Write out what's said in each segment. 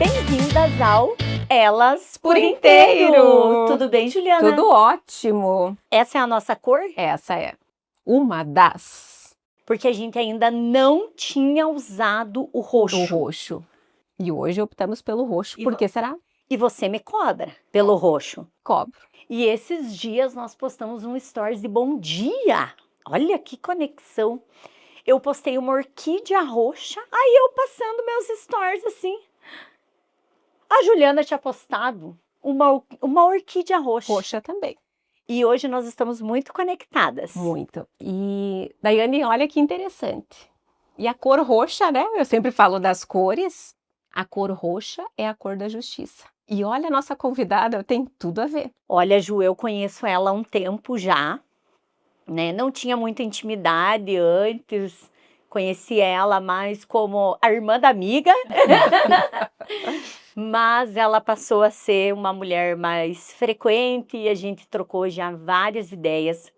Bem-vindas ao Elas por Inteiro! Tudo bem, Juliana? Tudo ótimo! Essa é a nossa cor? Essa é uma das. Porque a gente ainda não tinha usado o roxo. O roxo. E hoje optamos pelo roxo. Por que será? E você me cobra pelo roxo. Cobro. E esses dias nós postamos um stories de bom dia. Olha que conexão. Eu postei uma orquídea roxa, aí eu passando meus stories assim. A Juliana tinha postado uma orquídea roxa. Roxa também. E hoje nós estamos muito conectadas. Muito. E, Daiane, olha que interessante. E a cor roxa, né? Eu sempre falo das cores. A cor roxa é a cor da justiça. E olha, a nossa convidada tem tudo a ver. Olha, Ju, eu conheço ela há um tempo já, né? Não tinha muita intimidade antes. Conheci ela mais como a irmã da amiga. Mas ela passou a ser uma mulher mais frequente e a gente trocou já várias ideias.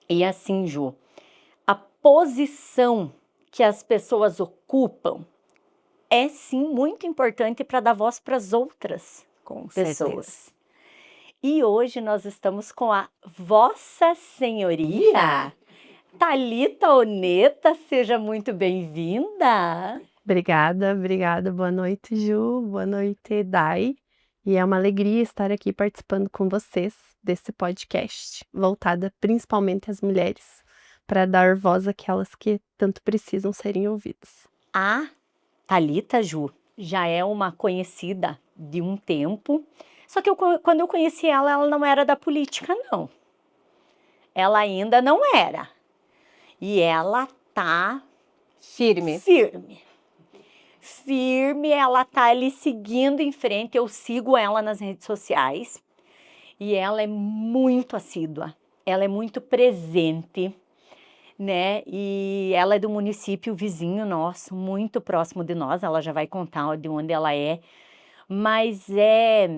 E assim, Ju, a posição que as pessoas ocupam é sim muito importante para dar voz para as outras pessoas. E hoje nós estamos com a Vossa Senhoria, Thalita Oneta, seja muito bem-vinda. Obrigada. Boa noite, Ju. Boa noite, Dai. E é uma alegria estar aqui participando com vocês desse podcast, voltada principalmente às mulheres, para dar voz àquelas que tanto precisam serem ouvidas. A Thalita, Ju, já é uma conhecida de um tempo, só que quando eu conheci ela, ela não era da política, não. Ela ainda não era. E ela tá Firme. Ela tá ali seguindo em frente, eu sigo ela nas redes sociais e ela é muito assídua, ela é muito presente, né? E ela é do município vizinho nosso, muito próximo de nós, ela já vai contar de onde ela é, mas é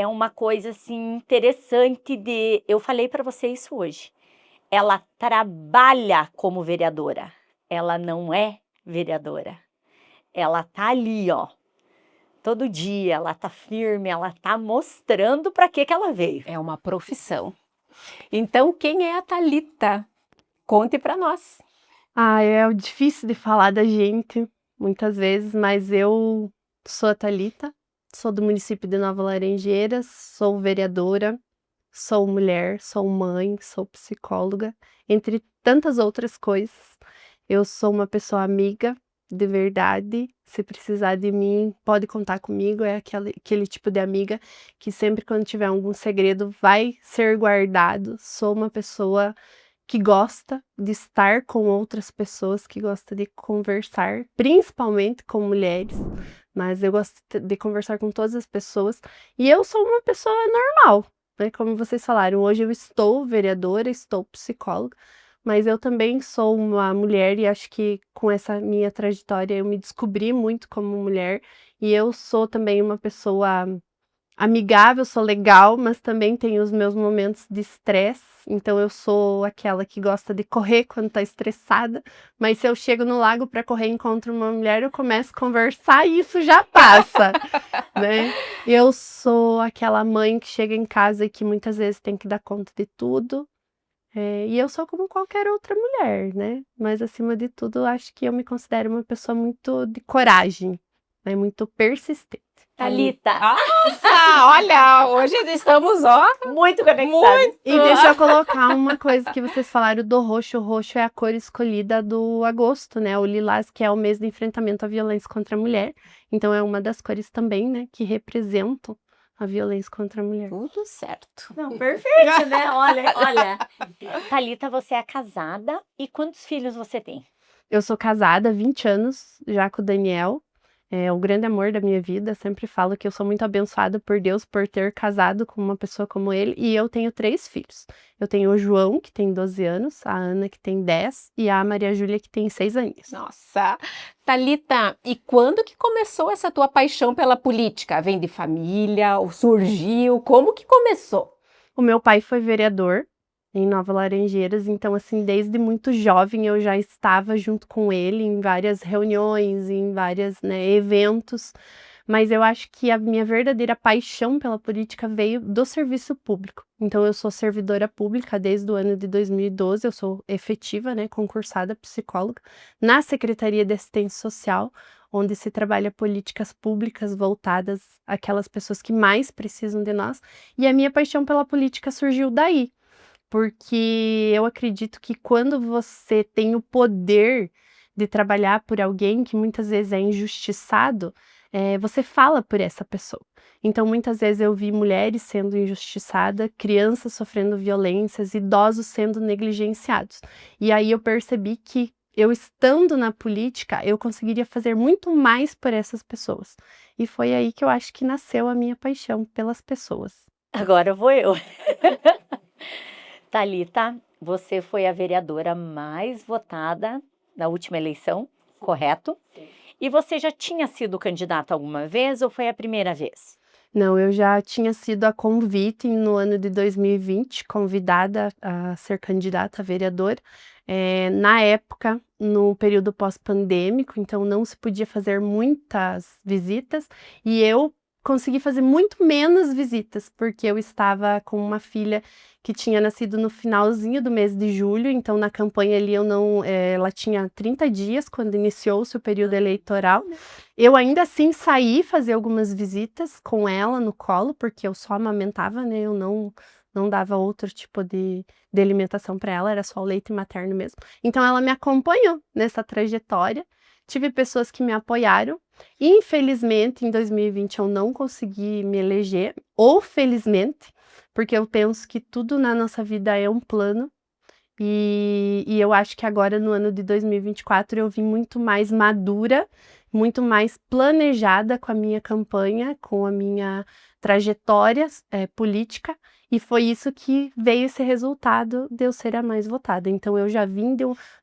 uma coisa assim interessante eu falei para você isso hoje, ela trabalha como vereadora, ela não é vereadora. Ela tá ali, ó, todo dia, ela tá firme, ela tá mostrando para que ela veio. É uma profissão. Então, quem é a Thalita? Conte para nós. É difícil de falar da gente, muitas vezes, mas eu sou a Thalita, sou do município de Nova Laranjeiras, sou vereadora, sou mulher, sou mãe, sou psicóloga, entre tantas outras coisas. Eu sou uma pessoa amiga, de verdade, se precisar de mim, pode contar comigo, é aquele tipo de amiga que sempre quando tiver algum segredo vai ser guardado. Sou uma pessoa que gosta de estar com outras pessoas, que gosta de conversar, principalmente com mulheres, mas eu gosto de conversar com todas as pessoas, e eu sou uma pessoa normal, né? Como vocês falaram, hoje eu estou vereadora, estou psicóloga, mas eu também sou uma mulher e acho que com essa minha trajetória eu me descobri muito como mulher e eu sou também uma pessoa amigável, sou legal, mas também tenho os meus momentos de estresse, então eu sou aquela que gosta de correr quando tá estressada, mas se eu chego no lago para correr e encontro uma mulher, eu começo a conversar e isso já passa, né? Eu sou aquela mãe que chega em casa e que muitas vezes tem que dar conta de tudo. E eu sou como qualquer outra mulher, né? Mas acima de tudo, eu acho que eu me considero uma pessoa muito de coragem, né? Muito persistente. Thalita. Nossa, olha, hoje estamos, muito conectadas. E deixa eu colocar uma coisa que vocês falaram do roxo. O roxo é a cor escolhida do agosto, né? O lilás, que é o mês de enfrentamento à violência contra a mulher. Então é uma das cores também, né? Que representam a violência contra a mulher. Tudo certo. Não, perfeito, né? Olha. Thalita, você é casada e quantos filhos você tem? Eu sou casada há 20 anos, já com o Daniel. É o grande amor da minha vida. Sempre falo que eu sou muito abençoada por Deus por ter casado com uma pessoa como ele. E eu tenho 3 filhos. Eu tenho o João, que tem 12 anos, a Ana, que tem 10, e a Maria Júlia, que tem 6 anos. Nossa, Thalita, e quando que começou essa tua paixão pela política? Vem de família, ou surgiu? Como que começou? O meu pai foi vereador em Nova Laranjeiras. Então, assim, desde muito jovem eu já estava junto com ele em várias reuniões, em vários, né, eventos. Mas eu acho que a minha verdadeira paixão pela política veio do serviço público. Então, eu sou servidora pública desde o ano de 2012, eu sou efetiva, né, concursada psicóloga, na Secretaria de Assistência Social, onde se trabalha políticas públicas voltadas àquelas pessoas que mais precisam de nós. E a minha paixão pela política surgiu daí, porque eu acredito que quando você tem o poder de trabalhar por alguém que muitas vezes é injustiçado, você fala por essa pessoa. Então, muitas vezes eu vi mulheres sendo injustiçadas, crianças sofrendo violências, idosos sendo negligenciados. E aí eu percebi que eu estando na política, eu conseguiria fazer muito mais por essas pessoas. E foi aí que eu acho que nasceu a minha paixão pelas pessoas. Agora vou eu. Thalita, você foi a vereadora mais votada na última eleição, correto? Sim. E você já tinha sido candidata alguma vez ou foi a primeira vez? Não, eu já tinha sido a convite no ano de 2020, convidada a ser candidata a vereadora. Na época, no período pós-pandêmico, então não se podia fazer muitas visitas e eu consegui fazer muito menos visitas, porque eu estava com uma filha que tinha nascido no finalzinho do mês de julho, então na campanha ali eu não, ela tinha 30 dias quando iniciou-se o período eleitoral. Eu ainda assim saí fazer algumas visitas com ela no colo, porque eu só amamentava, né? Eu não dava outro tipo de alimentação para ela, era só o leite materno mesmo. Então ela me acompanhou nessa trajetória. Tive pessoas que me apoiaram. Infelizmente, em 2020 eu não consegui me eleger, ou felizmente, porque eu penso que tudo na nossa vida é um plano. E eu acho que agora, no ano de 2024, eu vim muito mais madura, muito mais planejada com a minha campanha, com a minha trajetória política, e foi isso que veio esse resultado de eu ser a mais votada. Então, eu já vim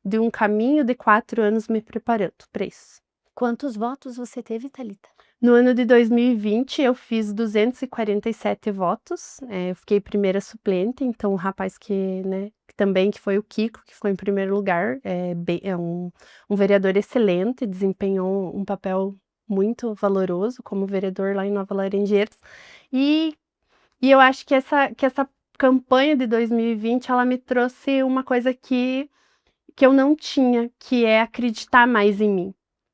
de um caminho de 4 anos me preparando para isso. Quantos votos você teve, Thalita? No ano de 2020, eu fiz 247 votos, eu fiquei primeira suplente, então o rapaz que, né, que foi o Kiko, que ficou em primeiro lugar, é um vereador excelente, desempenhou um papel muito valoroso como vereador lá em Nova Laranjeiras, e eu acho que essa campanha de 2020, ela me trouxe uma coisa que eu não tinha, que é acreditar mais em mim.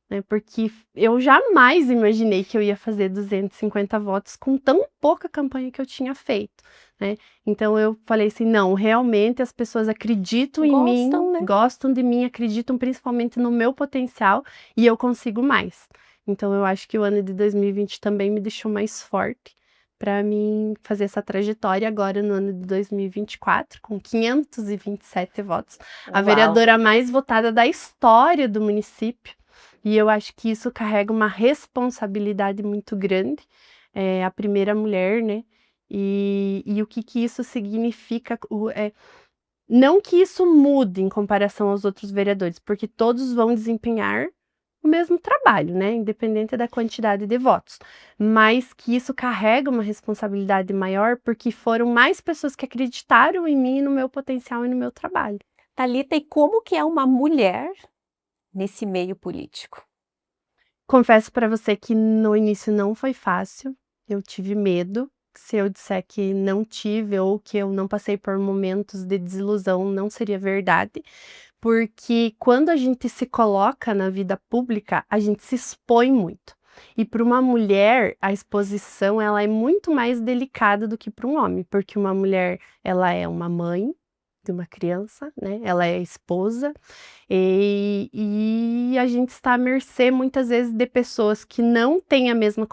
Né, porque eu jamais imaginei que eu ia fazer 250 votos com tão pouca campanha que eu tinha feito, né? Então eu falei assim, não, realmente as pessoas acreditam em mim, Gostam, né? gostam de mim, acreditam principalmente no meu potencial e eu consigo mais. Então eu acho que o ano de 2020 também me deixou mais forte para mim fazer essa trajetória agora no ano de 2024, com 527 votos, a Uau. vereadora mais votada da história do município. E eu acho que isso carrega uma responsabilidade muito grande, a primeira mulher, né? E o que isso significa, não que isso mude em comparação aos outros vereadores, porque todos vão desempenhar o mesmo trabalho, né? Independente da quantidade de votos, mas que isso carrega uma responsabilidade maior, porque foram mais pessoas que acreditaram em mim, no meu potencial e no meu trabalho. Thalita, e como que é uma mulher nesse meio político? Confesso para você que no início não foi fácil, eu tive medo. Se eu disser que não tive ou que eu não passei por momentos de desilusão, não seria verdade, porque quando a gente se coloca na vida pública, a gente se expõe muito. E para uma mulher, a exposição ela é muito mais delicada do que para um homem, porque uma mulher, ela é uma mãe de uma criança, né? Ela é esposa e a gente está à mercê muitas vezes de pessoas que não têm a mesma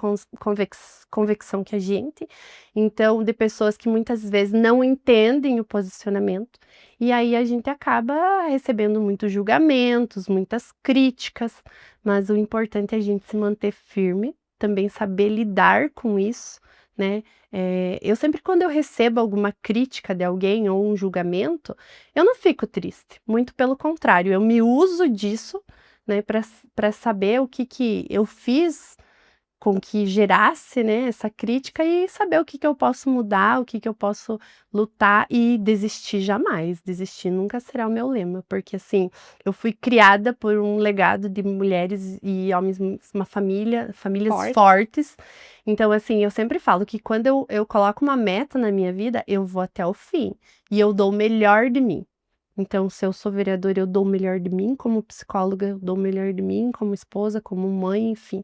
convicção que a gente, então de pessoas que muitas vezes não entendem o posicionamento e aí a gente acaba recebendo muitos julgamentos, muitas críticas, mas o importante é a gente se manter firme, também saber lidar com isso, né? Eu sempre, quando eu recebo alguma crítica de alguém ou um julgamento, eu não fico triste, muito pelo contrário, eu me uso disso, né, para saber o que eu fiz com que gerasse, né, essa crítica e saber o que eu posso mudar, o que eu posso lutar e desistir jamais. Desistir nunca será o meu lema, porque assim, eu fui criada por um legado de mulheres e homens, uma famílias Forte. fortes. Então, assim, eu sempre falo que quando eu coloco uma meta na minha vida, eu vou até o fim e eu dou o melhor de mim. Então, se eu sou vereadora, eu dou o melhor de mim como psicóloga, eu dou o melhor de mim como esposa, como mãe, enfim.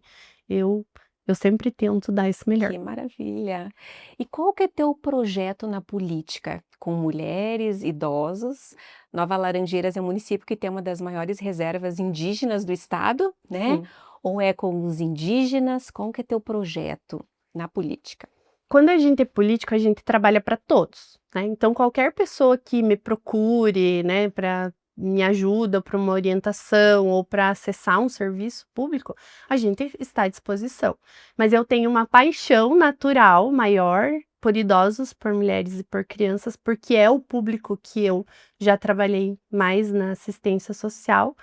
Eu sempre tento dar esse melhor. Que maravilha! E qual que é teu projeto na política? Com mulheres, idosos? Nova Laranjeiras é um município que tem uma das maiores reservas indígenas do estado, né? Sim. Ou é com os indígenas? Qual que é teu projeto na política? Quando a gente é político, a gente trabalha para todos, né? Então, qualquer pessoa que me procure, né, para me ajuda, para uma orientação ou para acessar um serviço público, a gente está à disposição. Mas eu tenho uma paixão natural maior por idosos, por mulheres e por crianças, porque é o público que eu já trabalhei mais na assistência social,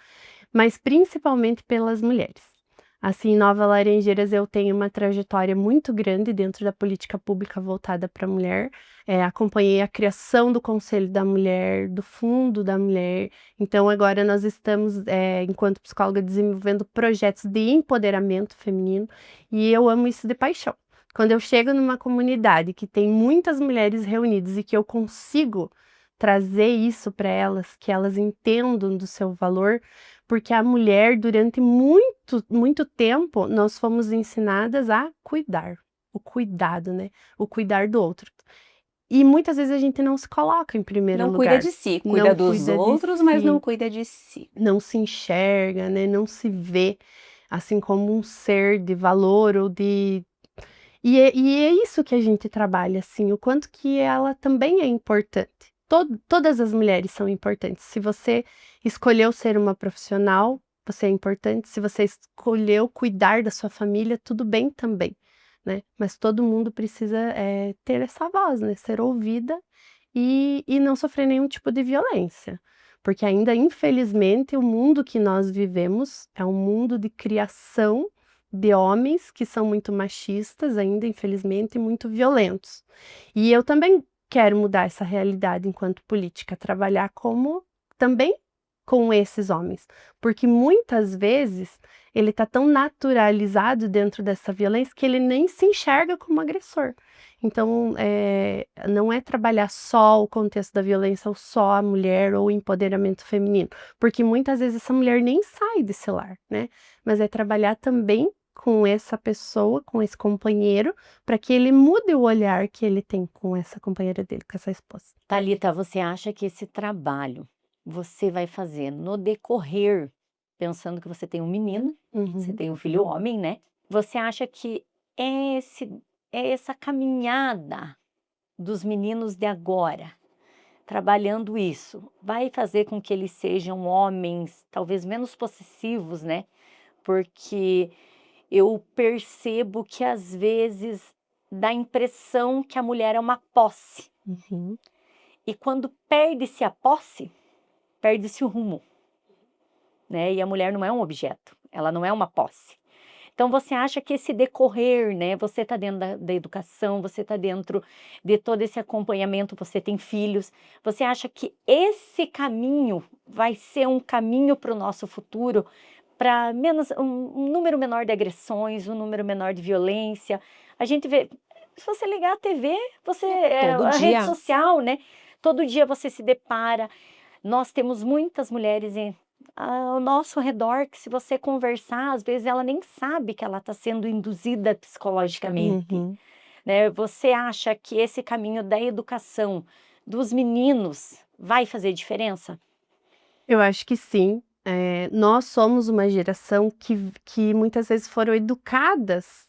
mas principalmente pelas mulheres. Assim, em Nova Laranjeiras eu tenho uma trajetória muito grande dentro da política pública voltada para a mulher. Acompanhei a criação do Conselho da Mulher, do Fundo da Mulher. Então, agora nós estamos, enquanto psicóloga, desenvolvendo projetos de empoderamento feminino e eu amo isso de paixão. Quando eu chego numa comunidade que tem muitas mulheres reunidas e que eu consigo trazer isso para elas, que elas entendam do seu valor, porque a mulher, durante muito tempo, nós fomos ensinadas a cuidar, o cuidado, né? O cuidar do outro. E muitas vezes a gente não se coloca em primeiro Não lugar. cuida de si, cuida Não dos cuida de outros, mas não si, cuida de si. não se enxerga, né? Não se vê assim como um ser de valor ou de. E é isso que a gente trabalha, assim, o quanto que ela também é importante. Todas as mulheres são importantes. Se você escolheu ser uma profissional, você é importante. Se você escolheu cuidar da sua família, tudo bem também, né? Mas todo mundo precisa ter essa voz, né? Ser ouvida e não sofrer nenhum tipo de violência. Porque ainda, infelizmente, o mundo que nós vivemos é um mundo de criação de homens que são muito machistas, ainda, infelizmente, e muito violentos. E eu também quero mudar essa realidade enquanto política, trabalhar como também com esses homens, porque muitas vezes ele está tão naturalizado dentro dessa violência que ele nem se enxerga como agressor. Então, não é trabalhar só o contexto da violência ou só a mulher ou o empoderamento feminino, porque muitas vezes essa mulher nem sai desse lar, né? Mas é trabalhar também com essa pessoa, com esse companheiro, para que ele mude o olhar que ele tem com essa companheira dele, com essa esposa. Thalita, você acha que esse trabalho você vai fazer no decorrer, pensando que você tem um menino, você Uhum. tem um filho homem, né? Você acha que essa caminhada dos meninos de agora, trabalhando isso, vai fazer com que eles sejam homens talvez menos possessivos, né? Porque eu percebo que às vezes dá a impressão que a mulher é uma posse. Uhum. E quando perde-se a posse, perde-se o rumo, né? E a mulher não é um objeto, ela não é uma posse. Então, você acha que esse decorrer, né? Você está dentro da educação, você está dentro de todo esse acompanhamento, você tem filhos. Você acha que esse caminho vai ser um caminho para o nosso futuro, para um número menor de agressões, um número menor de violência? A gente vê, se você ligar a TV, Todo a dia. rede social, né? Todo dia você se depara. Nós temos muitas mulheres ao nosso redor que, se você conversar, às vezes ela nem sabe que ela está sendo induzida psicologicamente, Uhum. né? Você acha que esse caminho da educação dos meninos vai fazer diferença? Eu acho que sim. Nós somos uma geração que muitas vezes foram educadas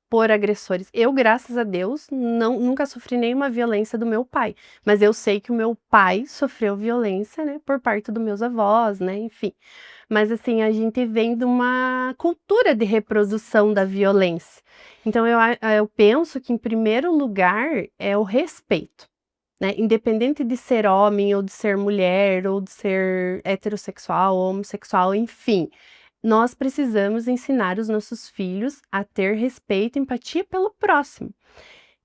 por agressores. Eu, graças a Deus, nunca sofri nenhuma violência do meu pai, mas eu sei que o meu pai sofreu violência, né, por parte dos meus avós, né, enfim. Mas assim, a gente vem de uma cultura de reprodução da violência. Então eu penso que, em primeiro lugar, é o respeito, né? Independente de ser homem ou de ser mulher ou de ser heterossexual ou homossexual, enfim, nós precisamos ensinar os nossos filhos a ter respeito e empatia pelo próximo.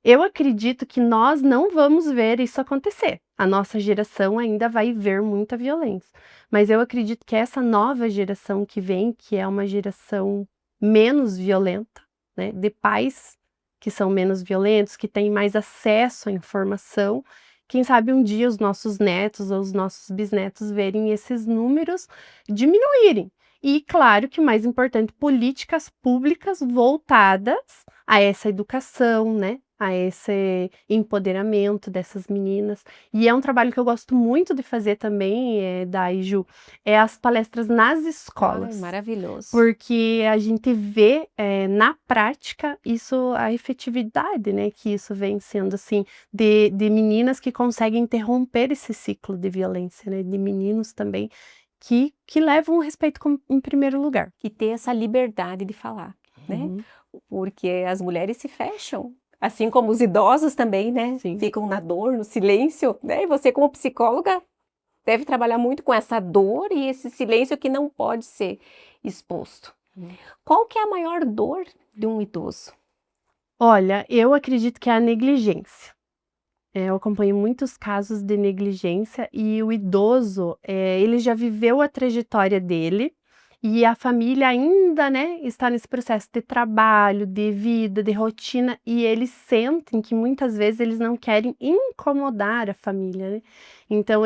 Eu acredito que nós não vamos ver isso acontecer. A nossa geração ainda vai ver muita violência. Mas eu acredito que essa nova geração que vem, que é uma geração menos violenta, né, de pais que são menos violentos, que têm mais acesso à informação, quem sabe um dia os nossos netos ou os nossos bisnetos verem esses números diminuírem. E claro que o mais importante, políticas públicas voltadas a essa educação, né? A esse empoderamento dessas meninas. E é um trabalho que eu gosto muito de fazer também, Dai, Ju, é as palestras nas Ai, escolas. maravilhoso. Porque a gente vê na prática isso, a efetividade, né? Que isso vem sendo assim, de meninas que conseguem interromper esse ciclo de violência, né? De meninos também que levam o respeito em primeiro lugar. Que ter essa liberdade de falar, né? Uhum. Porque as mulheres se fecham, assim como os idosos também, né? Sim. Ficam na dor, no silêncio, né? E você, como psicóloga, deve trabalhar muito com essa dor e esse silêncio que não pode ser exposto. Qual que é a maior dor de um idoso? Olha, eu acredito que é a negligência. Eu acompanho muitos casos de negligência e o idoso, ele já viveu a trajetória dele e a família ainda, né, está nesse processo de trabalho, de vida, de rotina e eles sentem que muitas vezes eles não querem incomodar a família, né? Então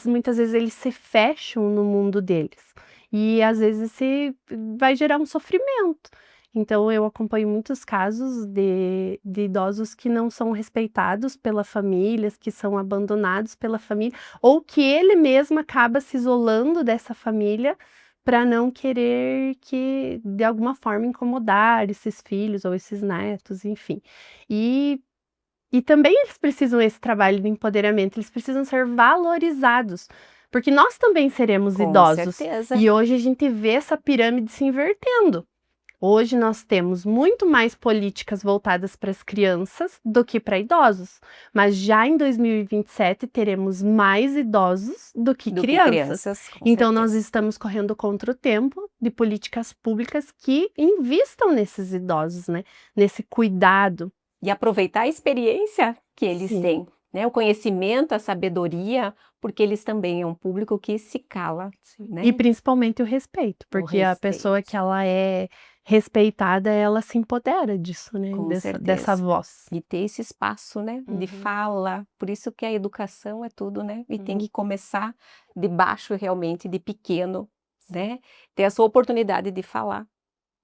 muitas vezes eles se fecham no mundo deles e às vezes vai gerar um sofrimento. Então, eu acompanho muitos casos de idosos que não são respeitados pela família, que são abandonados pela família, ou que ele mesmo acaba se isolando dessa família para não querer que, de alguma forma, incomodar esses filhos ou esses netos, enfim. E, e também eles precisam desse trabalho de empoderamento, eles precisam ser valorizados. Porque nós também seremos Com idosos. certeza. E hoje a gente vê essa pirâmide se invertendo. Hoje nós temos muito mais políticas voltadas para as crianças do que para idosos, mas já em 2027 teremos mais idosos do que crianças. com Então nós certeza. estamos correndo contra o tempo de políticas públicas que invistam nesses idosos, né? Nesse cuidado. E aproveitar a experiência que eles Sim. têm, né? O conhecimento, a sabedoria, porque eles também é um público que se cala, né? E principalmente o respeito, porque a pessoa que ela é respeitada, ela se empodera disso, né? Com Dessa certeza. voz. E ter esse espaço, né, de Uhum. fala. Por isso que a educação é tudo, né? E tem Uhum. que começar de baixo realmente, de pequeno, né? Ter a sua oportunidade de falar,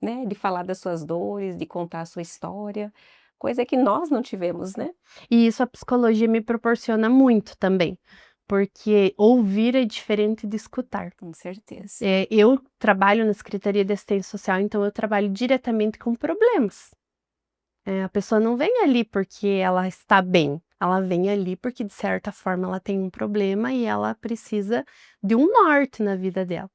né? De falar das suas dores, de contar a sua história, coisa que nós não tivemos, né? E isso a psicologia me proporciona muito também, porque ouvir é diferente de escutar. Com certeza. Eu trabalho na Secretaria de Assistência Social, então eu trabalho diretamente com problemas. A pessoa não vem ali porque ela está bem, ela vem ali porque, de certa forma, ela tem um problema e ela precisa de um norte na vida dela,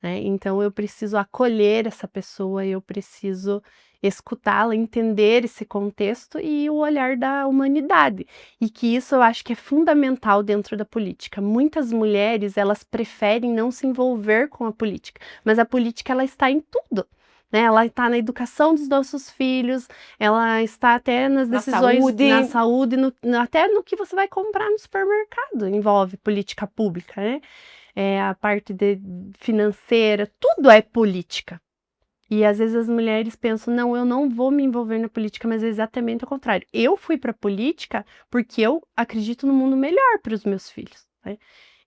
né? Então eu preciso acolher essa pessoa, eu preciso escutá-la, entender esse contexto e o olhar da humanidade. E que isso eu acho que é fundamental dentro da política. Muitas mulheres, elas preferem não se envolver com a política, mas a política ela está em tudo. Né? Ela está na educação dos nossos filhos, ela está até nas decisões na saúde, até no que você vai comprar no supermercado, envolve política pública, né? A parte financeira, tudo é política. E às vezes as mulheres pensam, não, eu não vou me envolver na política, mas é exatamente o contrário. Eu fui para a política porque eu acredito no mundo melhor para os meus filhos, né?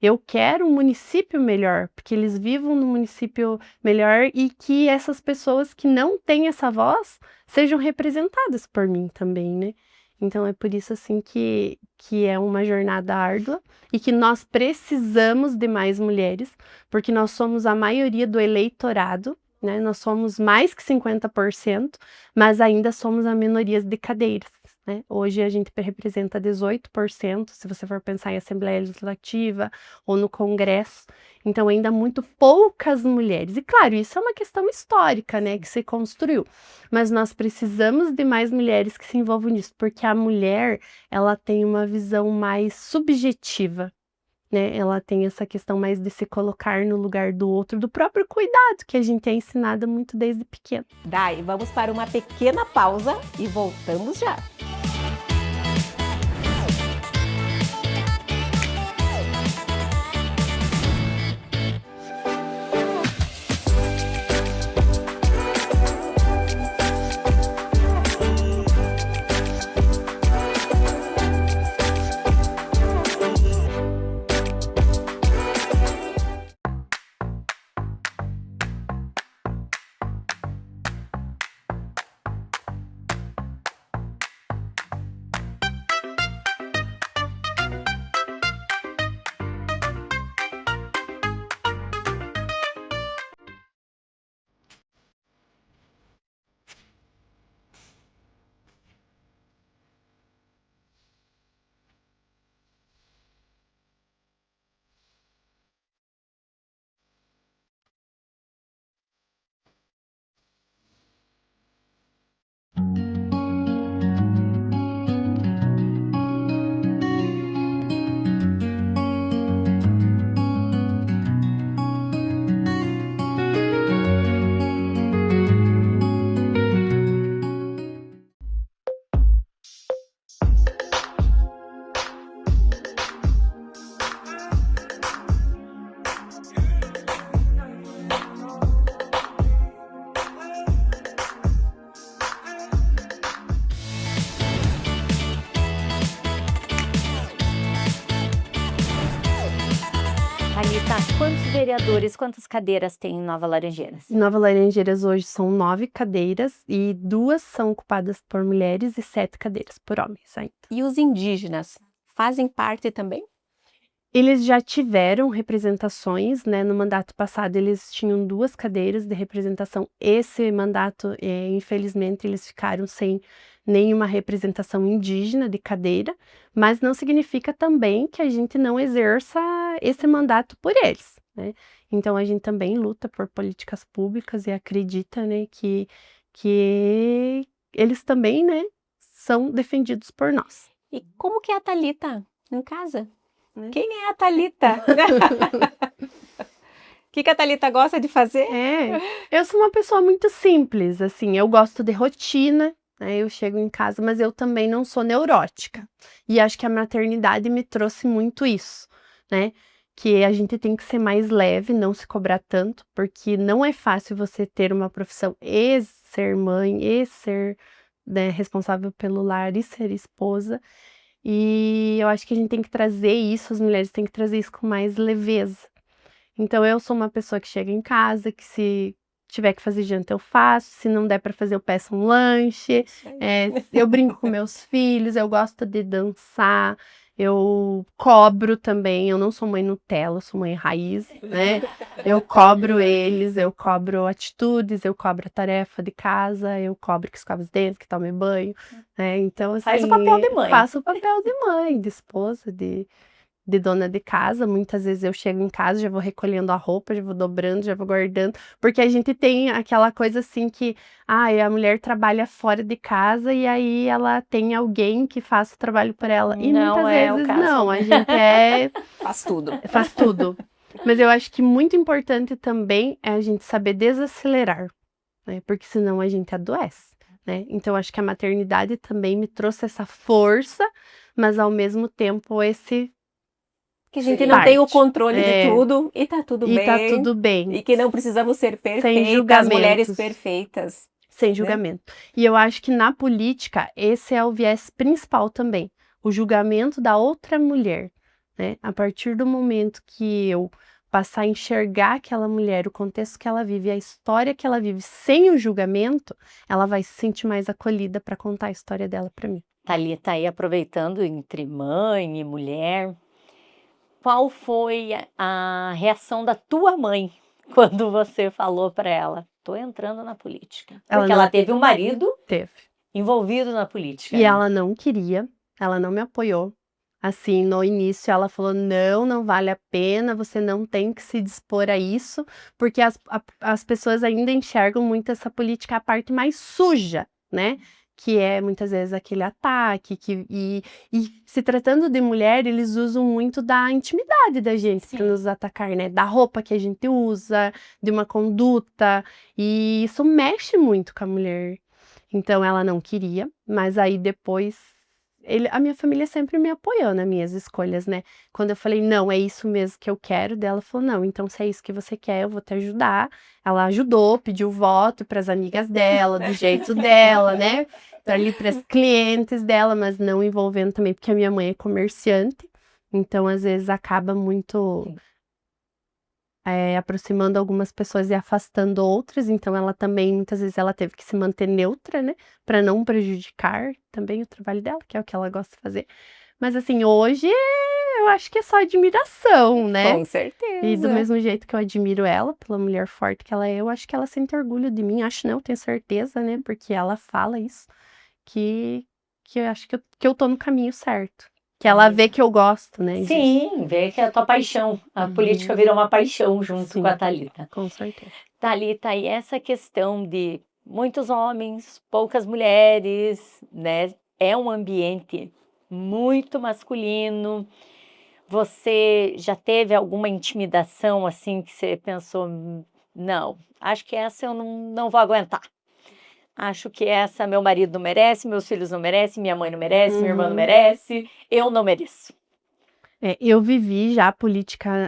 Eu quero um município melhor, porque eles vivam num município melhor e que essas pessoas que não têm essa voz sejam representadas por mim também, né? Então é por isso assim que é uma jornada árdua e que nós precisamos de mais mulheres, porque nós somos a maioria do eleitorado, né? Nós somos mais que 50%, mas ainda somos a minoria de cadeiras, né? Hoje a gente representa 18%, se você for pensar em Assembleia Legislativa ou no Congresso, então ainda muito poucas mulheres. E claro, isso é uma questão histórica, né, que se construiu, mas nós precisamos de mais mulheres que se envolvam nisso, porque a mulher, ela tem uma visão mais subjetiva. né? Ela tem essa questão mais de se colocar no lugar do outro, do próprio cuidado, que a gente é ensinada muito desde pequeno. Daí, vamos para uma pequena pausa e voltamos já. Thalita, quantos vereadores, quantas cadeiras tem em Nova Laranjeiras? Em Nova Laranjeiras hoje são 9 cadeiras e 2 são ocupadas por mulheres e 7 cadeiras por homens ainda. E os indígenas fazem parte também? Eles já tiveram representações, né? No mandato passado eles tinham 2 cadeiras de representação. Esse mandato, infelizmente, eles ficaram sem nenhuma representação indígena de cadeira, mas não significa também que a gente não exerça esse mandato por eles, né? Então a gente também luta por políticas públicas e acredita, né, que eles também, né, são defendidos por nós. E como que é a Thalita em casa? Quem é a Thalita? O que a Thalita gosta de fazer? Eu sou uma pessoa muito simples, assim, eu gosto de rotina, né? Eu chego em casa, mas eu também não sou neurótica. E acho que a maternidade me trouxe muito isso, né? Que a gente tem que ser mais leve, não se cobrar tanto, porque não é fácil você ter uma profissão e ser mãe, e ser, né, responsável pelo lar, e ser esposa. E eu acho que a gente tem que trazer isso, as mulheres têm que trazer isso com mais leveza. Então eu sou uma pessoa que chega em casa, que se tiver que fazer janta eu faço, se não der para fazer eu peço um lanche, eu brinco com meus filhos, eu gosto de dançar, eu cobro também, eu não sou mãe Nutella, eu sou mãe raiz, né? Eu cobro eles, eu cobro atitudes, eu cobro a tarefa de casa, eu cobro que escova os dentes, que tome banho, né? Então, assim, Faz o papel de mãe. Faço o papel de mãe, de esposa, de dona de casa. Muitas vezes eu chego em casa, já vou recolhendo a roupa, já vou dobrando, já vou guardando, porque a gente tem aquela coisa assim que, a mulher trabalha fora de casa e aí ela tem alguém que faça o trabalho por ela. E Não muitas é o vezes caso. não, a gente Faz tudo. faz tudo. Mas eu acho que muito importante também é a gente saber desacelerar, né? Porque senão a gente adoece, né? Então acho que a maternidade também me trouxe essa força, mas ao mesmo tempo esse Que a gente não tem o controle É. de tudo e tá tudo e bem. tá tudo bem, E que não precisamos ser perfeitas, julgamentos. mulheres perfeitas. sem julgamento. E eu acho que na política esse é o viés principal também, o julgamento da outra mulher, né? A partir do momento que eu passar a enxergar aquela mulher, o contexto que ela vive, a história que ela vive, sem o julgamento, ela vai se sentir mais acolhida para contar a história dela para mim. Thalita, aí aproveitando entre mãe e mulher, qual foi a reação da tua mãe quando você falou para ela, tô entrando na política? Porque ela teve um marido Teve. envolvido na política. E né? ela não queria, ela não me apoiou. Assim, no início ela falou, não vale a pena, você não tem que se dispor a isso, porque as pessoas ainda enxergam muito essa política, a parte mais suja, né? que é muitas vezes aquele ataque, e se tratando de mulher, eles usam muito da intimidade da gente para Sim. nos atacar, né? Da roupa que a gente usa, de uma conduta, e isso mexe muito com a mulher. Então ela não queria, mas aí depois a minha família sempre me apoiou nas minhas escolhas, né? Quando eu falei, não, é isso mesmo que eu quero, dela falou, não, então se é isso que você quer, eu vou te ajudar. Ela ajudou, pediu voto para as amigas dela, do jeito dela, né? Ali para as clientes dela, mas não envolvendo também, porque a minha mãe é comerciante, então às vezes acaba muito Sim. aproximando algumas pessoas e afastando outras, então ela também, muitas vezes, ela teve que se manter neutra, né, para não prejudicar também o trabalho dela, que é o que ela gosta de fazer. Mas assim, hoje eu acho que é só admiração, né? Com E do certeza. mesmo jeito que eu admiro ela, pela mulher forte que ela é, eu acho que ela sente orgulho de mim, acho não, tenho certeza, né, porque ela fala isso, que eu acho que eu tô no caminho certo. Que ela vê que eu gosto, né, disso. Sim, vê que é a tua paixão. A política virou uma paixão junto Sim. com a Thalita. Com certeza. Thalita, e essa questão de muitos homens, poucas mulheres, né? É um ambiente muito masculino. Você já teve alguma intimidação assim que você pensou, não, acho que essa eu não vou aguentar. Acho que essa meu marido não merece, meus filhos não merecem, minha mãe não merece, minha irmã não Uhum. merece, eu não mereço. Eu vivi já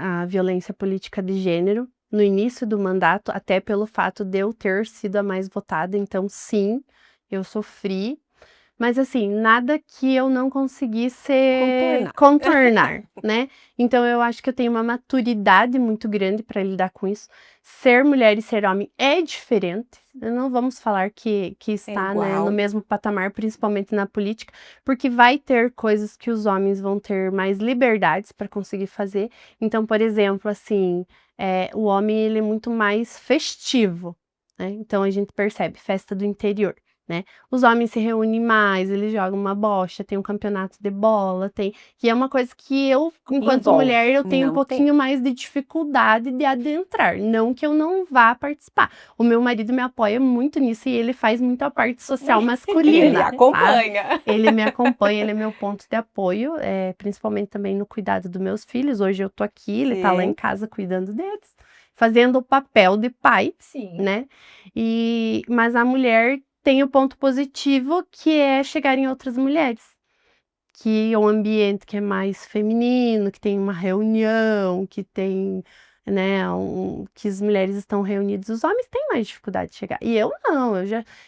a violência política de gênero no início do mandato, até pelo fato de eu ter sido a mais votada, então sim, eu sofri, mas assim, nada que eu não conseguisse contornar, né? Então eu acho que eu tenho uma maturidade muito grande para lidar com isso. Ser mulher e ser homem é diferente. Não vamos falar que está, né, igual. no mesmo patamar, principalmente na política, porque vai ter coisas que os homens vão ter mais liberdades para conseguir fazer. Então, por exemplo, assim, o homem ele é muito mais festivo, né? Então a gente percebe festa do interior, né? Os homens se reúnem mais, eles jogam uma bocha, tem um campeonato de bola, que é uma coisa que eu, enquanto Envolve. mulher, eu tenho um Não pouquinho mais de dificuldade de adentrar. Não que eu não vá participar. O meu marido me apoia muito nisso e ele faz muito a parte social masculina. Ele sabe? acompanha. Ele me acompanha, ele é meu ponto de apoio, principalmente também no cuidado dos meus filhos. Hoje eu tô aqui, ele tá lá em Sim. casa cuidando deles, fazendo o papel de pai, Sim. né? Mas a mulher tem o ponto positivo, que é chegar em outras mulheres, que é um ambiente que é mais feminino, que tem uma reunião, que tem, né, que as mulheres estão reunidas, os homens têm mais dificuldade de chegar, e eu não,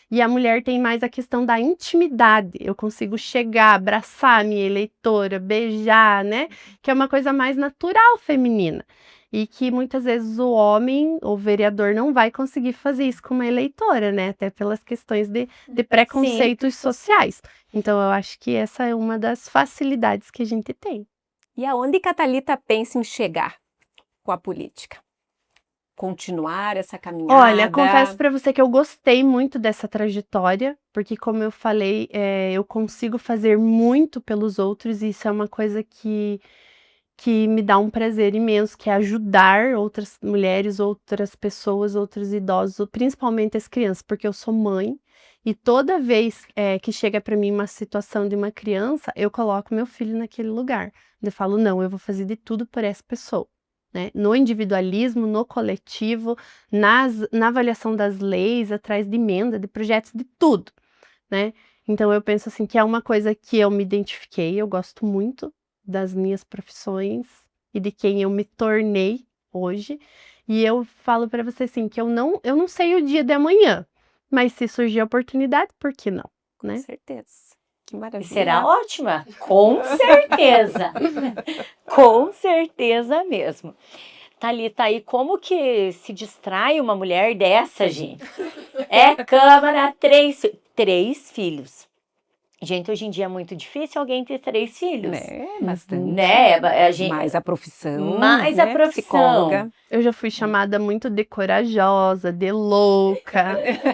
e a mulher tem mais a questão da intimidade, eu consigo chegar, abraçar a minha eleitora, beijar, né, que é uma coisa mais natural feminina. E que muitas vezes o homem, o vereador, não vai conseguir fazer isso com uma eleitora, né? Até pelas questões de preconceitos sociais. Então, eu acho que essa é uma das facilidades que a gente tem. E aonde que a Thalita pensa em chegar com a política? Continuar essa caminhada? Olha, confesso para você que eu gostei muito dessa trajetória, porque como eu falei, eu consigo fazer muito pelos outros e isso é uma coisa que me dá um prazer imenso, que é ajudar outras mulheres, outras pessoas, outros idosos, principalmente as crianças, porque eu sou mãe e toda vez que chega para mim uma situação de uma criança, eu coloco meu filho naquele lugar. Eu falo, não, eu vou fazer de tudo por essa pessoa. Né? No individualismo, no coletivo, na avaliação das leis, atrás de emenda, de projetos, de tudo. Né? Então eu penso assim que é uma coisa que eu me identifiquei, eu gosto muito das minhas profissões e de quem eu me tornei hoje. E eu falo para você assim que eu não sei o dia de amanhã, mas se surgir a oportunidade, por que não, né? Com certeza. Que maravilha. Será ótima, com certeza. Com certeza mesmo. Thalita, aí como que se distrai uma mulher dessa, gente? É Câmara, três filhos. Gente, hoje em dia é muito difícil alguém ter 3 filhos. Né? Bastante. Né? A gente, Mais a profissão. mais né? a profissão. Psicóloga. Eu já fui chamada muito de corajosa, de louca,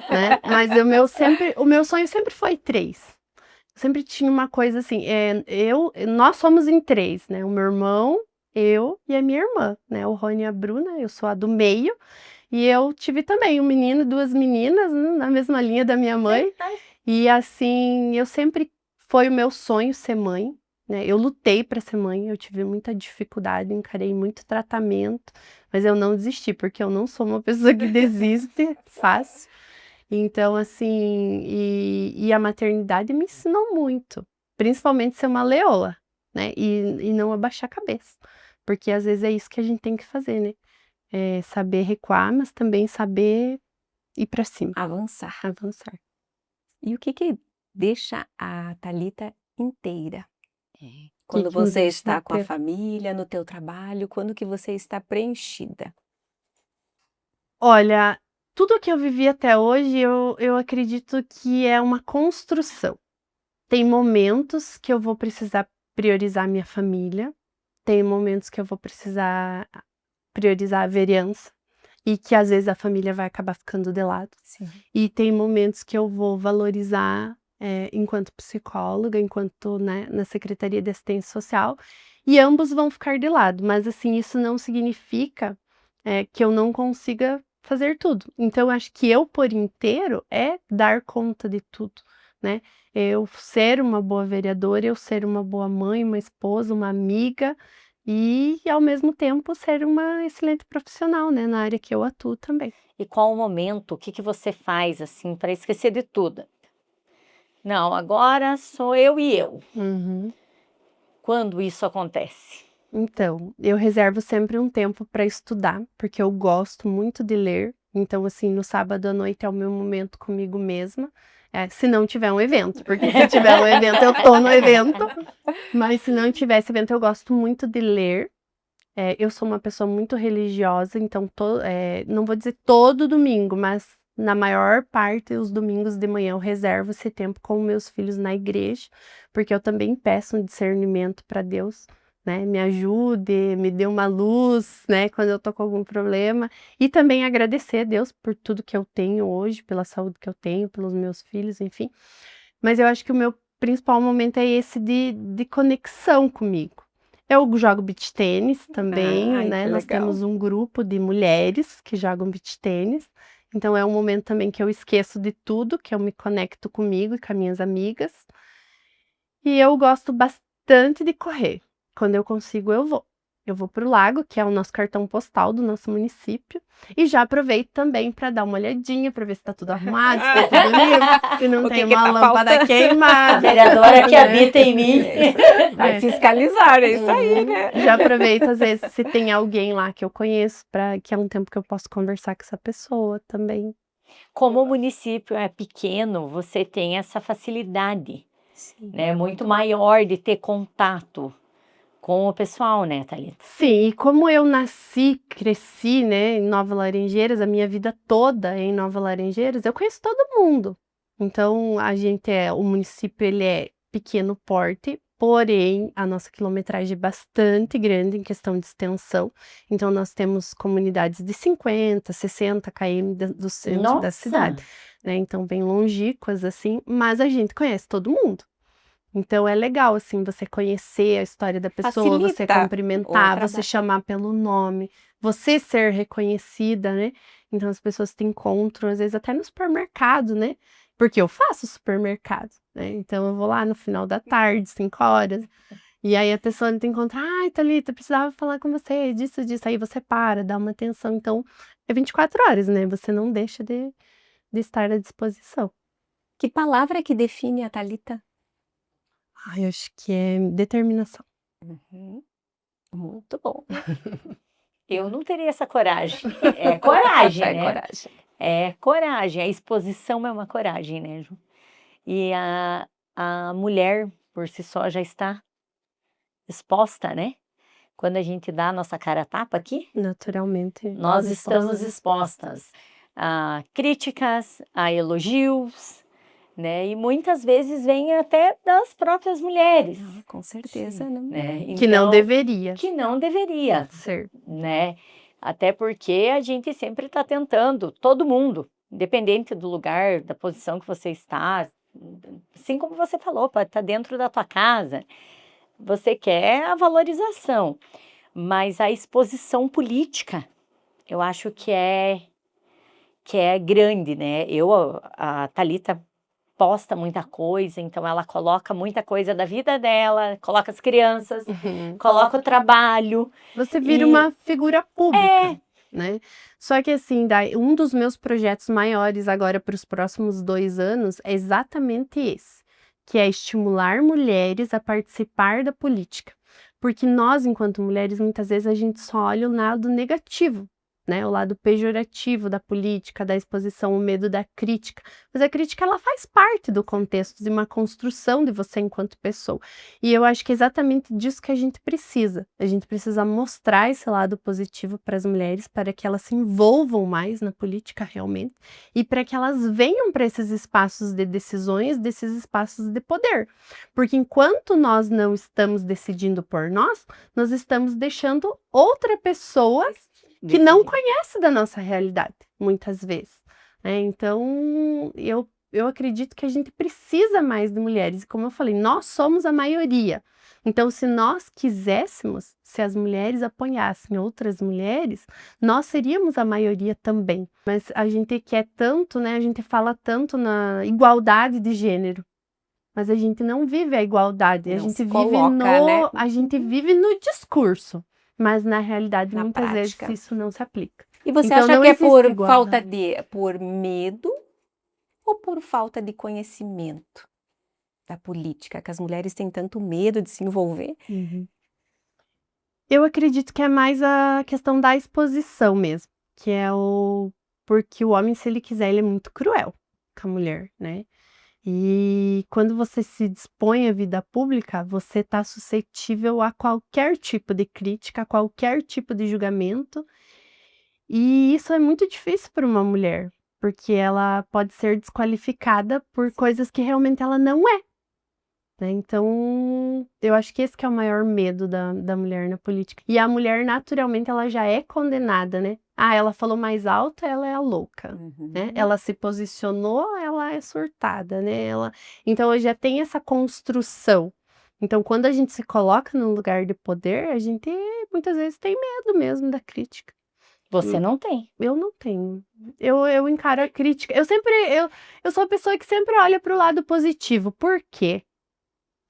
né? Mas o meu sonho sempre foi 3. Sempre tinha uma coisa assim, nós somos em 3, né? O meu irmão, eu e a minha irmã, né? O Rony e a Bruna, eu sou a do meio. E eu tive também um menino e 2 meninas, né, na mesma linha da minha mãe. E assim, eu sempre foi o meu sonho ser mãe, né? Eu lutei para ser mãe, eu tive muita dificuldade, encarei muito tratamento, mas eu não desisti, porque eu não sou uma pessoa que desiste fácil. Então, assim, e a maternidade me ensinou muito, principalmente ser uma leoa, né? E não abaixar a cabeça, porque às vezes é isso que a gente tem que fazer, né? É saber recuar, mas também saber ir para cima, Avançar. avançar. E o que deixa a Thalita inteira? Que Quando me você deixa está com a inteira? família, no teu trabalho, quando que você está preenchida? Olha, tudo que eu vivi até hoje, eu acredito que é uma construção. Tem momentos que eu vou precisar priorizar minha família, tem momentos que eu vou precisar priorizar a vereança, e que às vezes a família vai acabar ficando de lado. Sim. E tem momentos que eu vou valorizar, enquanto psicóloga, enquanto, né, na Secretaria de Assistência Social, e ambos vão ficar de lado, mas assim, isso não significa, que eu não consiga fazer tudo. Então eu acho que eu por inteiro é dar conta de tudo, né. Eu ser uma boa vereadora, eu ser uma boa mãe, uma esposa, uma amiga, e ao mesmo tempo ser uma excelente profissional, né, na área que eu atuo também. E qual o momento, o que que você faz, assim, para esquecer de tudo? Não, agora sou eu e eu. Uhum. Quando isso acontece? Então, eu reservo sempre um tempo para estudar, porque eu gosto muito de ler. Então, assim, no sábado à noite é o meu momento comigo mesma. Se não tiver um evento, porque se tiver um evento, eu tô no evento. Mas se não tiver esse evento, eu gosto muito de ler. Eu sou uma pessoa muito religiosa, então não vou dizer todo domingo, mas na maior parte, os domingos de manhã eu reservo esse tempo com meus filhos na igreja, porque eu também peço um discernimento para Deus, né? Me ajude, me dê uma luz, né? Quando eu tô com algum problema. E também agradecer a Deus por tudo que eu tenho hoje, pela saúde que eu tenho, pelos meus filhos, enfim. Mas eu acho que o meu principal momento é esse de conexão comigo. Eu jogo beach tênis também, Ai, né, que nós legal. temos um grupo de mulheres que jogam beach tênis, então é um momento também que eu esqueço de tudo, que eu me conecto comigo e com as minhas amigas. E eu gosto bastante de correr. Quando eu consigo, eu vou. Eu vou para o lago, que é o nosso cartão postal do nosso município, e já aproveito também para dar uma olhadinha, para ver se está tudo arrumado, se está tudo limpo, se não O tem que que uma tá lâmpada faltando? A queimada. vereadora que né? habita em mim. Vai É. fiscalizar, é isso aí, Uhum. né? Já aproveito, às vezes, se tem alguém lá que eu conheço, que é um tempo que eu posso conversar com essa pessoa também. Como o município é pequeno, você tem essa facilidade, Sim. né, muito maior de ter contato com o pessoal, né, Thalita? Sim, e como eu nasci, cresci, né, em Nova Laranjeiras, a minha vida toda é em Nova Laranjeiras, eu conheço todo mundo. Então, o município, ele é pequeno porte, porém, a nossa quilometragem é bastante grande em questão de extensão. Então, nós temos comunidades de 50, 60 km do centro da cidade, Nossa, né? Então, bem longínquas, assim, mas a gente conhece todo mundo. Então é legal, assim, você conhecer a história da pessoa, você Facilita o cumprimentar, você trabalho. chamar pelo nome, você ser reconhecida, né? Então as pessoas te encontram, às vezes até no supermercado, né? Porque eu faço supermercado, né? Então eu vou lá no final da tarde, 5 horas, e aí a pessoa te encontra, ai, Thalita, precisava falar com você, disso. Aí você para, dá uma atenção. Então é 24 horas, né? Você não deixa de estar à disposição. Que palavra que define a Thalita? Ai, eu acho que é determinação. Uhum. Muito bom. eu não teria essa coragem. É coragem, É né? coragem. É coragem. A exposição é uma coragem, né, Ju? E a mulher, por si só, já está exposta, né? Quando a gente dá a nossa cara a tapa aqui, Naturalmente. nós estamos expostas a críticas, a elogios, né? E muitas vezes vem até das próprias mulheres, Ah, com certeza, né? né? Que não Então, deveria que não deveria, ser. né? Até porque a gente sempre está tentando, todo mundo, independente do lugar, da posição que você está, assim como você falou, pode estar dentro da tua casa, você quer a valorização, mas a exposição política, eu acho que é grande, né? A Thalita posta muita coisa, então ela coloca muita coisa da vida dela, coloca as crianças, coloca o trabalho. Você vira E- uma figura pública, É, né? Só que assim, um dos meus projetos maiores agora para os próximos 2 anos é exatamente esse, que é estimular mulheres a participar da política. Porque nós, enquanto mulheres, muitas vezes a gente só olha o lado negativo, né? O lado pejorativo da política, da exposição, o medo da crítica. Mas a crítica, ela faz parte do contexto de uma construção de você enquanto pessoa. E eu acho que é exatamente disso que a gente precisa. A gente precisa mostrar esse lado positivo para as mulheres, para que elas se envolvam mais na política realmente, e para que elas venham para esses espaços de decisões, desses espaços de poder. Porque enquanto nós não estamos decidindo por nós estamos deixando outra pessoa que não conhece da nossa realidade, muitas vezes, né? Então, eu acredito que a gente precisa mais de mulheres. E como eu falei, nós somos a maioria. Então, se nós quiséssemos, se as mulheres apoiassem outras mulheres, nós seríamos a maioria também. Mas a gente quer tanto, né? A gente fala tanto na igualdade de gênero. Mas a gente não vive a igualdade, a Não gente se vive coloca, né? a gente vive no discurso, mas na realidade Na muitas prática. vezes isso não se aplica. E você Então, acha não que é existe por igualdade. por medo ou por falta de conhecimento da política, que as mulheres têm tanto medo de se envolver? Eu acredito que é mais a questão da exposição mesmo, que é porque o homem, se ele quiser, ele é muito cruel com a mulher, né? E quando você se dispõe à vida pública, você está suscetível a qualquer tipo de crítica, a qualquer tipo de julgamento. E isso é muito difícil para uma mulher, porque ela pode ser desqualificada por coisas que realmente ela não é, né? Então, eu acho que esse que é o maior medo da mulher na política. E a mulher, naturalmente, ela já é condenada, né? Ah, ela falou mais alto, ela é a louca, né? Ela se posicionou, ela é surtada, né? Então, já tem essa construção. Então, quando a gente se coloca num lugar de poder, a gente muitas vezes tem medo mesmo da crítica. você não tem. Eu não tenho. Eu encaro a crítica. Eu sou a pessoa que sempre olha para o lado positivo. Por quê?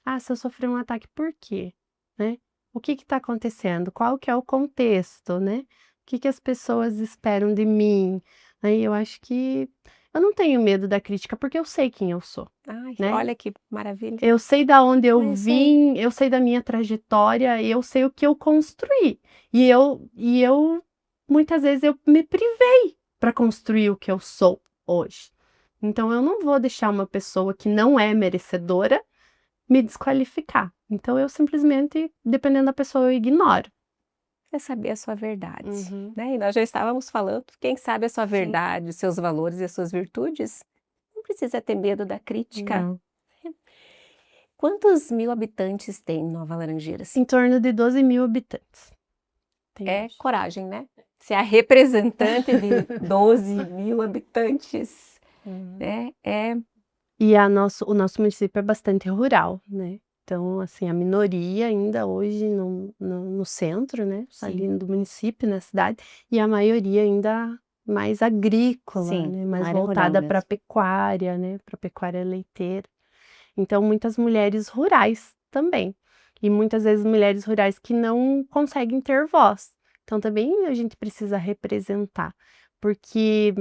Ah, se eu sofrer um ataque, por quê? Né? O que está acontecendo? Qual que é o contexto, né? O que as pessoas esperam de mim? Aí eu acho que eu não tenho medo da crítica porque eu sei quem eu sou, Ai, né? olha que maravilha. Eu sei da onde eu É isso aí. vim, eu sei da minha trajetória, eu sei o que eu construí. E eu muitas vezes eu me privei para construir o que eu sou hoje. Então eu não vou deixar uma pessoa que não é merecedora me desqualificar. Então eu simplesmente, dependendo da pessoa, eu ignoro. É saber a sua verdade, Uhum. né? E nós já estávamos falando, quem sabe a sua Sim. verdade, os seus valores e as suas virtudes, não precisa ter medo da crítica. Não. Quantos mil habitantes tem Nova Laranjeiras? Em torno de 12.000 habitantes. Tem É hoje. coragem, né? Ser a representante de 12.000 habitantes, né? E o nosso município é bastante rural, né? Então, assim, a minoria ainda hoje no centro, né? Ali do município, na cidade, e a maioria ainda mais agrícola, Sim, né? Mais área rural voltada para mesmo. pecuária, né? Para pecuária leiteira. Então, muitas mulheres rurais também. E muitas vezes mulheres rurais que não conseguem ter voz. Então, também a gente precisa representar, porque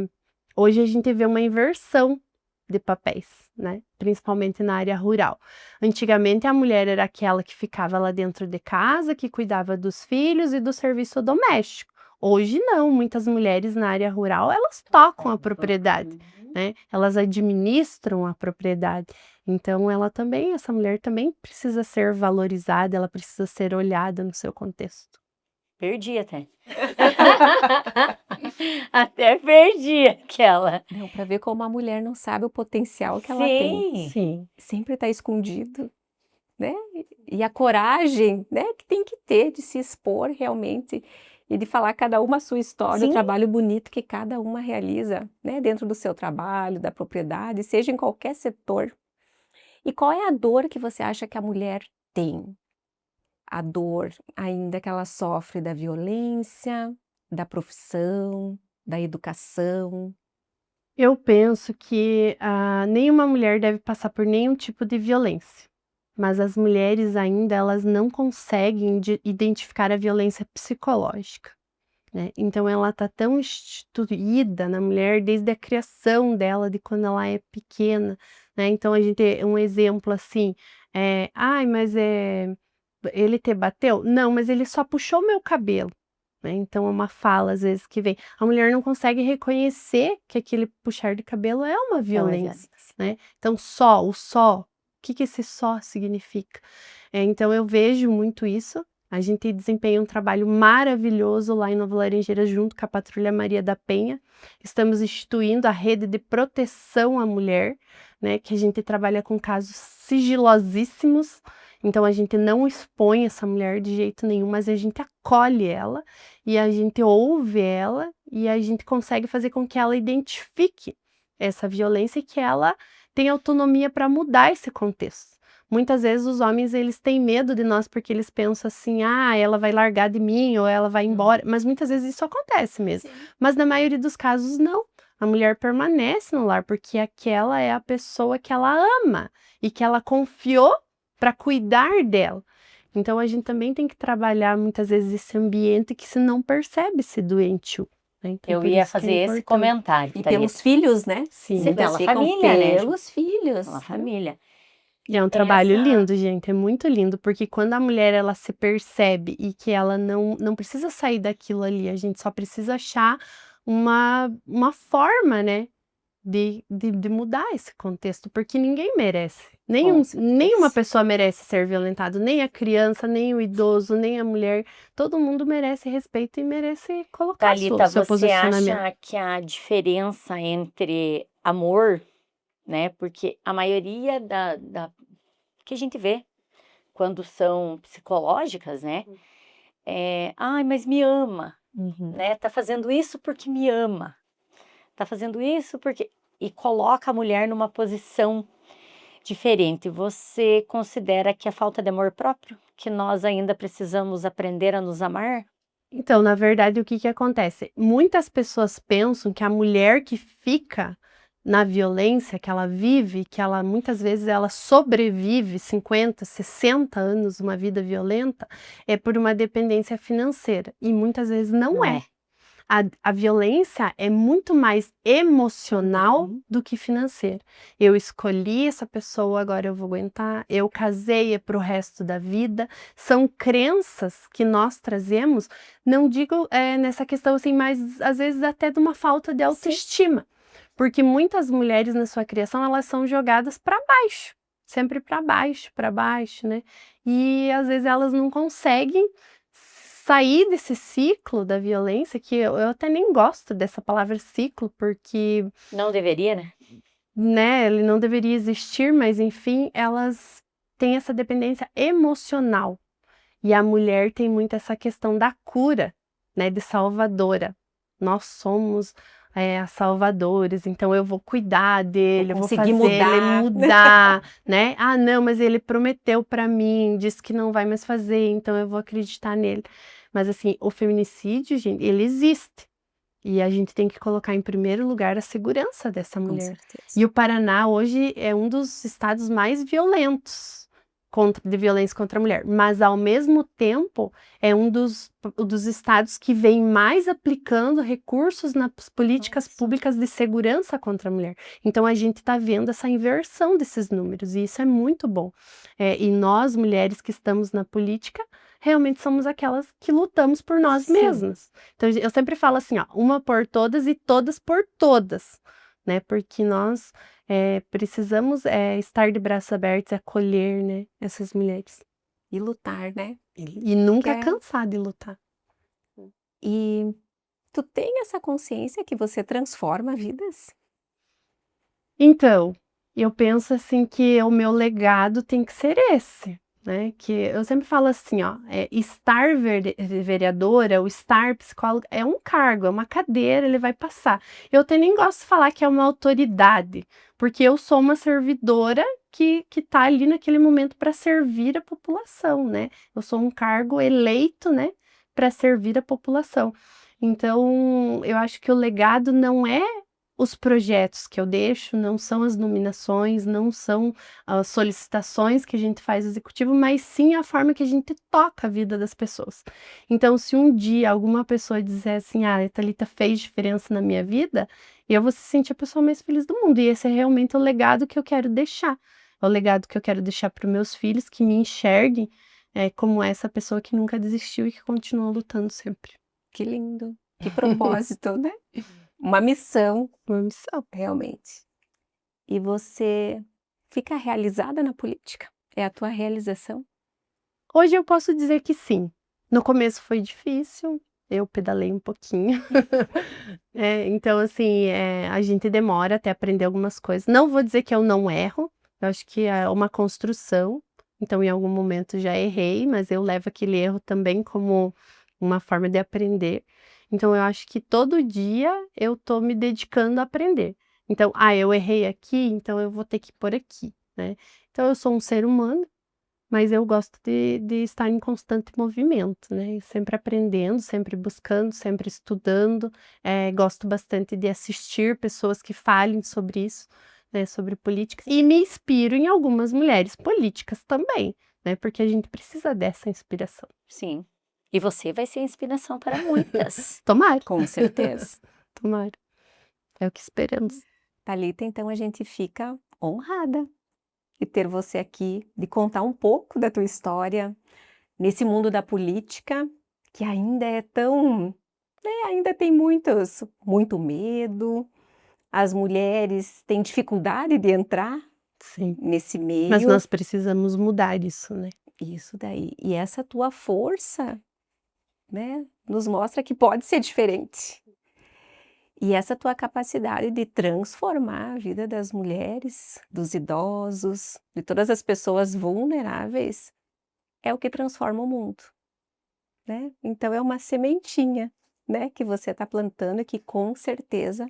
hoje a gente vê uma inversão de papéis, né? Principalmente na área rural. Antigamente a mulher era aquela que ficava lá dentro de casa, que cuidava dos filhos e do serviço doméstico. Hoje não, muitas mulheres na área rural, elas tocam a propriedade, né? Elas administram a propriedade. Então essa mulher também precisa ser valorizada, ela precisa ser olhada no seu contexto. Perdi até. Até perdi aquela. Não, para ver como a mulher não sabe o potencial que ela tem. Sim. Sim. Sempre está escondido, né? E a coragem, né, que tem que ter de se expor realmente e de falar cada uma a sua história, o Sim. trabalho bonito que cada uma realiza, né, dentro do seu trabalho, da propriedade, seja em qualquer setor. E qual é a dor que você acha que a mulher tem? A dor ainda que ela sofre da violência, da profissão, da educação? Eu penso que nenhuma mulher deve passar por nenhum tipo de violência, mas as mulheres ainda elas não conseguem identificar a violência psicológica, né? Então ela está tão instituída na mulher desde a criação dela, de quando ela é pequena, né? Então a gente um exemplo assim, ai, mas ele te bateu? Não, mas ele só puxou meu cabelo. Né, então é uma fala, às vezes, que vem. A mulher não consegue reconhecer que aquele puxar de cabelo é uma É uma violência, violência. né. Então o que esse só significa? Então eu vejo muito isso, a gente desempenha um trabalho maravilhoso lá em Nova Laranjeira junto com a Patrulha Maria da Penha, estamos instituindo a rede de proteção à mulher, né, que a gente trabalha com casos sigilosíssimos, então a gente não expõe essa mulher de jeito nenhum, mas a gente acolhe ela, e a gente ouve ela, e a gente consegue fazer com que ela identifique essa violência e que ela tenha autonomia para mudar esse contexto. Muitas vezes os homens eles têm medo de nós porque eles pensam assim: "Ah, ela vai largar de mim ou ela vai embora", mas muitas vezes isso acontece mesmo. Sim. Mas na maioria dos casos não, a mulher permanece no lar, porque aquela é a pessoa que ela ama e que ela confiou para cuidar dela. Então a gente também tem que trabalhar muitas vezes esse ambiente que se não percebe ser doentio, né, então Eu por ia isso que é fazer esse importante. comentário, E Thalita. pelos filhos, né? Sim. Sim, Muitas pela ficam família, né, Ju? pelos filhos. Pela né? família. E é um trabalho Essa lindo, gente, é muito lindo, porque quando a mulher ela se percebe e que ela não precisa sair daquilo ali, a gente só precisa achar uma forma, né, de mudar esse contexto, porque ninguém merece. Com Nenhuma certeza. pessoa merece ser violentado, nem a criança, nem o idoso, nem a mulher. Todo mundo merece respeito e merece colocar Thalita, seu você posicionamento. acha que a diferença entre amor, né? Porque a maioria que a gente vê quando são psicológicas, né? Ai, mas me ama, Uhum. né? Tá fazendo isso porque me ama. Tá fazendo isso porque. E coloca a mulher numa posição diferente. Você considera que é falta de amor próprio? Que nós ainda precisamos aprender a nos amar? Então, na verdade, o que que acontece? Muitas pessoas pensam que a mulher que fica na violência, que ela vive, que ela muitas vezes ela sobrevive 50, 60 anos uma vida violenta, é por uma dependência financeira. E muitas vezes não Não é. é. A violência é muito mais emocional Uhum. do que financeira. Eu escolhi essa pessoa, agora eu vou aguentar. Eu casei, é para o resto da vida. São crenças que nós trazemos, não digo nessa questão assim, mas às vezes até de uma falta de autoestima. Porque muitas mulheres na sua criação, elas são jogadas para baixo, sempre para baixo, né? E às vezes elas não conseguem sair desse ciclo da violência, que eu até nem gosto dessa palavra ciclo, porque, Não deveria, né? né, ele não deveria existir, mas enfim, elas têm essa dependência emocional. E a mulher tem muito essa questão da cura, né, de salvadora. Nós somos as salvadoras, então eu vou cuidar dele, eu vou conseguir fazer ele mudar. mudar, né? Ah, não, mas ele prometeu para mim, disse que não vai mais fazer, então eu vou acreditar nele. Mas assim, o feminicídio, gente, ele existe. E a gente tem que colocar em primeiro lugar a segurança dessa Com mulher. certeza. E o Paraná hoje é um dos estados mais violentos de violência contra a mulher, mas ao mesmo tempo é um dos estados que vem mais aplicando recursos nas políticas Nossa. públicas de segurança contra a mulher. Então a gente está vendo essa inversão desses números e isso é muito bom. E nós, mulheres que estamos na política, realmente somos aquelas que lutamos por nós Sim. mesmas. Então eu sempre falo assim, ó, uma por todas e todas por todas, né? Porque nós precisamos estar de braços abertos e acolher, né, essas mulheres. E lutar, né? E nunca Que é- cansar de lutar. E tu tem essa consciência que você transforma vidas? Então, eu penso assim que o meu legado tem que ser esse, né? Que eu sempre falo assim, ó, estar vereadora, ou estar psicóloga é um cargo, é uma cadeira, ele vai passar. Eu até nem gosto de falar que é uma autoridade, porque eu sou uma servidora que tá ali naquele momento para servir a população, né? Eu sou um cargo eleito, né, para servir a população. Então, eu acho que o legado não é os projetos que eu deixo, não são as nominações, não são as solicitações que a gente faz ao executivo, mas sim a forma que a gente toca a vida das pessoas. Então, se um dia alguma pessoa disser assim, a Thalita fez diferença na minha vida, eu vou se sentir a pessoa mais feliz do mundo. E esse é realmente o legado que eu quero deixar. É o legado que eu quero deixar para os meus filhos, que me enxerguem como essa pessoa que nunca desistiu e que continua lutando sempre. Que lindo. Que propósito, né? Uma missão, Uma missão. realmente. E você fica realizada na política? É a tua realização? Hoje eu posso dizer que sim. No começo foi difícil, eu pedalei um pouquinho. Então, assim, a gente demora até aprender algumas coisas. Não vou dizer que eu não erro, eu acho que é uma construção. Então, em algum momento já errei, mas eu levo aquele erro também como uma forma de aprender. Então, eu acho que todo dia eu tô me dedicando a aprender. Então, eu errei aqui, então eu vou ter que pôr aqui, né? Então, eu sou um ser humano, mas eu gosto de estar em constante movimento, né? Sempre aprendendo, sempre buscando, sempre estudando. Gosto bastante de assistir pessoas que falem sobre isso, né? Sobre políticas. E me inspiro em algumas mulheres políticas também, né? Porque a gente precisa dessa inspiração. Sim. E você vai ser inspiração para muitas. Tomara, Com certeza. tomara. É o que esperamos. Thalita, então a gente fica honrada de ter você aqui, de contar um pouco da tua história nesse mundo da política, que ainda é tão, ainda tem muito medo. As mulheres têm dificuldade de entrar Sim. nesse meio. Mas nós precisamos mudar isso, né? Isso daí. E essa tua força, né, nos mostra que pode ser diferente. E essa tua capacidade de transformar a vida das mulheres, dos idosos, de todas as pessoas vulneráveis, é o que transforma o mundo, né? Então é uma sementinha, né, que você está plantando e que com certeza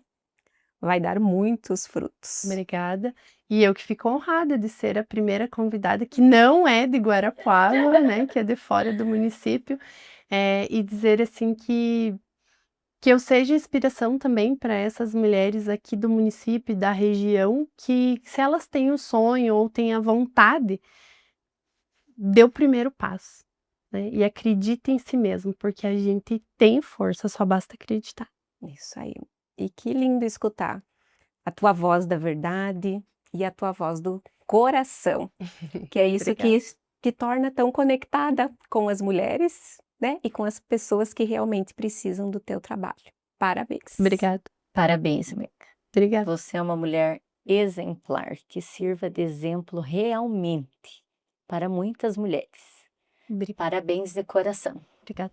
vai dar muitos frutos. Obrigada. E eu que fico honrada de ser a primeira convidada que não é de Guarapuava, né, que é de fora do município, e dizer assim que eu seja inspiração também para essas mulheres aqui do município e da região, que se elas têm o sonho ou têm a vontade, dê o primeiro passo, né, e acredite em si mesmo, porque a gente tem força, só basta acreditar. Isso aí. E que lindo escutar a tua voz da verdade e a tua voz do coração, que é isso que torna tão conectada com as mulheres, né, e com as pessoas que realmente precisam do teu trabalho. Parabéns. Obrigada. Parabéns, amiga. Obrigada. Você é uma mulher exemplar, que sirva de exemplo realmente para muitas mulheres. Obrigada. Parabéns de coração. Obrigada.